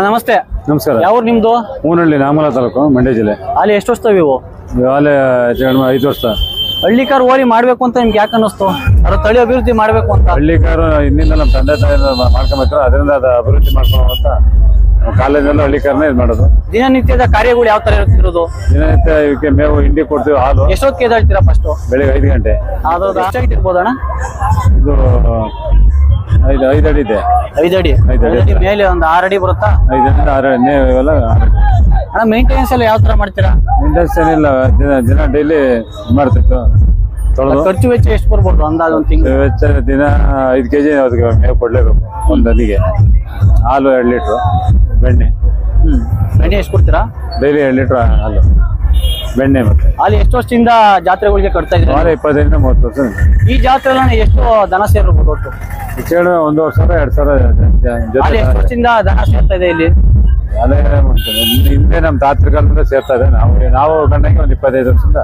ನಮಸ್ತೆ. ನಮಸ್ಕಾರ. ಯಾವ ನಿಮ್ದು? ಊನಹಳ್ಳಿ, ನಾಮಲ ತಾಲೂಕು, ಮಂಡ್ಯ ಜಿಲ್ಲೆ. ಅಲ್ಲಿ ಎಷ್ಟು ವರ್ಷ ಇವು? ಅಲ್ಲಿ 5 ವರ್ಷ. ಹಳ್ಳಿ ಕಾರ್ ಓರಿ ಮಾಡ್ಬೇಕು ಅಂತ ನಿಮ್ಗೆ ಯಾಕೆ ಅನ್ನಿಸ್ತು? ಅದ್ರ ತಳಿ ಅಭಿವೃದ್ಧಿ ಮಾಡ್ಬೇಕು ಅಂತ? ಹಳ್ಳಿ ಕಾರು ಇನ್ನಿಂದ ನಮ್ಮ ತಂದೆ ತಾಯಿ ಮಾಡ್ಕೊಂಡ್ರೆ ಅದರಿಂದ ಅದು ಅಭಿವೃದ್ಧಿ ಮಾಡ್ಕೊಳ್ಳೋ ಅಂತ ಕಾಲೇಜಲ್ಲೂ ಹಳ್ಳಿ ಕಾರ್ನೇ ಇದು ಮಾಡೋದು. ದಿನನಿತ್ಯದ ಕಾರ್ಯಗಳು ಯಾವ ತರ ಇರ್ತಿರೋದು? ದಿನನಿತ್ಯ ಇವಕ್ಕೆ ಮೇವು ಹಿಂಡಿ ಕೊಡ್ತೀವಿ, ಹಾಲು. ಎಷ್ಟೊತ್ತಿಗೆ ಎದ್ದಾಳ್ತೀರಾ? ಫಸ್ಟ್ ಬೆಳಿಗ್ಗೆ 5 ಗಂಟೆ. ಅದ್ರದ್ದು ಎಷ್ಟಾಗಿ ಇರ್ಬೋದಣ್ಣ? ಇದು 5 ಅಡಿ ಇದೆ. 5 ಅಡಿ ಮೇಲೆ ಒಂದು 6 ಅಡಿ ಬರುತ್ತಾ? 5 ಅಡಿ 6 ಅಡಿ ಇವೆಲ್ಲ. ಅಣ್ಣ ಮೇಂಟೆನೆನ್ಸ್ ಎಲ್ಲ ಯಾವ ತರ ಮಾಡ್ತೀರಾ? ಮೇಂಟೆನೆನ್ಸ್ ಏನಿಲ್ಲ, ದಿನ ಡೈಲಿ ಮಾಡ್ತಿತ್ತು. ಖರ್ಚು ವೆಚ್ಚ ಎಷ್ಟು ಬರ್ಬೋದು ಅಂದಾಜು ಒಂದು ತಿಂಗಳು? ವೆಚ್ಚ ದಿನ 5 kg ಅದಕ್ಕೆ ಮೇವು ಕೊಡ್ಲೇಬೇಕು. ಒಂದು ಹದಿಗೆ ಹಾಲು 2 ಲೀಟ್ರು, ಬೆಣ್ಣೆ. ಬೆಣ್ಣೆ ಎಷ್ಟು ಕೊಡ್ತೀರಾ? ಡೈಲಿ 2 ಲೀಟ್ರ್ ಹಾಲು, ಬೆಣ್ಣೆ. ಮತ್ತೆ ಅಲ್ಲಿ ಎಷ್ಟು ವರ್ಷದಿಂದ ಜಾತ್ರೆಗಳಿಗೆ ಕಟ್ತಾ ಇದ್ದೀರಾ? 25 ರಿಂದ 30 ವರ್ಷ. ಈ ಜಾತ್ರೆ ಎಷ್ಟು ದನ ಸೇರ್ಬೋದು ಒಟ್ಟು? 1,000 2,000 ಅಲ್ಲಿ ಎಷ್ಟು ವರ್ಷದಿಂದ ದನ ಸೇರ್ತಾ ಇದೆ ಇಲ್ಲಿ? ಅದೇ ಹಿಂದೆ ನಮ್ಮ ತಾತ್ರ ಕಾಲದಿಂದ ಸೇರ್ತಾ ಇದೆ. ನಾವು ಗಂಡಂಗೆ ಒಂದು 25 ವರ್ಷದಿಂದ.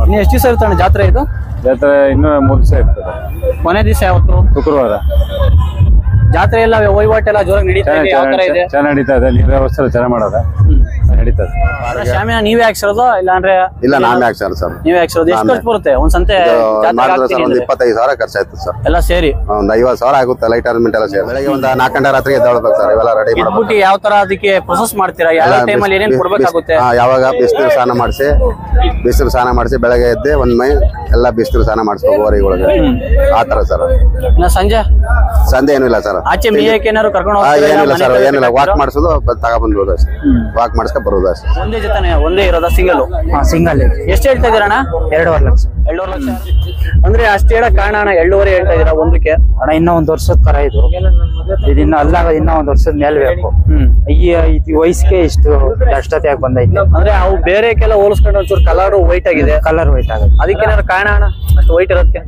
ಇನ್ನು ಎಷ್ಟು ದಿವಸ ಇರ್ತಾನೆ ಜಾತ್ರೆ ಇದು? ಜಾತ್ರೆ ಇನ್ನೂ 3 ದಿವಸ ಇರ್ತದೆ. ಕೊನೆ ದಿವಸ ಯಾವತ್ತು? ಶುಕ್ರವಾರ. ಜಾತ್ರೆ ಎಲ್ಲ ವಹಿವಾಟೆಲ್ಲ ಜೋರಾಗಿ ನಡೀತಾ ಇದೆ? ಯಾವ ತರ ಇದೆ? ಚೆನ್ನಾಗಿ ನಡೀತಾ ಇದೆ. ನೀರು ವ್ಯವಸ್ಥೆ ಚೆನ್ನಾಗಿ ಮಾಡೋದ ನಡೀತದೆ. ಶಾಮಿಯಾನ ನೀವೇ ಹಾಕ್ಸಿರೋದು ಇಲ್ಲ ಅಂದ್ರೆ? ಇಲ್ಲ, ನಾವೇ ಹಾಕ್ಸಾರ ಸರ್. ನೀವೇ ಹಾಕ್ಸಿರೋದು. ಎಷ್ಟು ಖರ್ಚು ಬರುತ್ತೆ ಒಂದ್ ಸಂತೆ? 25,000 ಖರ್ಚಾಯ್ತು ಸರ್. ಎಲ್ಲ ಸೇರಿ ಒಂದು 50,000 ಆಗುತ್ತೆ. ಲೈಟ್ ಅರೇಂಜ್ಮೆಂಟ್ ಎಲ್ಲ ಸೇರಿ ಬೆಳಗ್ಗೆ ಒಂದು 4 ಗಂಟೆ ರಾತ್ರಿಗೆ ಎದ್ದೇಳ್ಬೇಕು ಸರ್. ಇವೆಲ್ಲ ರೆಡಿ ಮಾಡ್ಬಿಟ್ಟು ಯಾವ ತರ ಅದಕ್ಕೆ ಪ್ರೊಸೆಸ್ ಮಾಡ್ತೀರಾ? ಯಾವ ಟೈಮಲ್ಲಿ ಏನೇನು ಕೊಡ್ಬೇಕಾಗುತ್ತೆ? ಯಾವಾಗ ಬಿಸಿಲು ಸ್ನಾನ ಮಾಡಿಸಿ ಬೆಳಗ್ಗೆ ಎದ್ದೆ ಒಂದ್ ಮೈ ಎಲ್ಲ ಬಿಸಿಲು ಸ್ನಾನ ಮಾಡಿಸ್ಬೇಕು ಓರಿಗಳಿಗೆ. ಆತರ ಸರ್. ಸಂಜೆ ಏನಿಲ್ಲ ಸರ್. ಆಚೆ ಮೇಯಕ್ಕೆ ಏನಾದ್ರು ಕರ್ಕೊಂಡು ಏನಿಲ್ಲ ಸರ್, ಏನಿಲ್ಲ. ವಾಕ್ ಮಾಡಿಸೋದು ತಗೊಬಂದ್ಬೋದು ಅಷ್ಟೇ. ವಾಕ್ ಮಾಡಿಸ್ಕೊ ಬರೋದು ಅಷ್ಟೇ. ಒಂದೇ ಜೊತೆ ಒಂದೇ ಇರೋದ? ಸಿಂಗಲ್. ಎಷ್ಟು ಹೇಳ್ತಾ ಇದೀರಣ್ಣ? 2.5 ಲಕ್ಷ. 2.5 ಲಕ್ಷ ಅಂದ್ರೆ ಅಷ್ಟು ಹೇಳಕ್ ಕಾರಣ ಅಣ್ಣ? 2.5 ಹೇಳ್ತಾ ಇದೀರಾ ಒಂದಕ್ಕೆ? ಅಣ್ಣ ಇನ್ನೂ 1 ವರ್ಷದ ಕರ ಇದು. ಇದಿನ್ನ ಅಲ್ಲಾಗ ಇನ್ನೂ 1 ವರ್ಷದ ಮೇಲೆ ಬೇಕು. ಈ ವಯಸ್ಸಿಗೆ ಇಷ್ಟು ಅಷ್ಟೊತ್ತೆ ಯಾಕೆ ಬಂದೈತೆ ಅಂದ್ರೆ ಅವು ಬೇರೆಕ್ಕೆಲ್ಲ ಹೋಲಿಸ್ಕೊಂಡು ಒಂಚೂರು ಕಲರ್ ವೈಟ್ ಆಗಿದೆ. ಕಲರ್ ವೈಟ್ ಆಗುತ್ತೆ. ಅದಕ್ಕೇನಾದ್ರು ಕಾರಣ ಅಣ್ಣ ಅಷ್ಟು ವೈಟ್ ಇರೋದಕ್ಕೆ?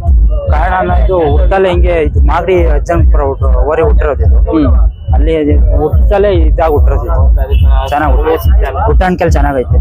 ಕಾರಣ ಇದು ಹುಟ್ಟಲ್ಲೇ ಹಿಂಗೆ ಇದು ಮಾಗಡಿ ಅಜ್ಜಂಪುರ ಓರಿ ಹುಟ್ಟಿರೋದು ಇದು. ಅಲ್ಲಿ ಹುಟ್ಟಲ್ಲೇ ಇದಾಗ ಹುಟ್ಟಿರೋದು ಇದು. ಚೆನ್ನಾಗಿ ಹುಟ್ಟಾಣ್ಕೆಲ್ ಚೆನ್ನಾಗೈತೆ.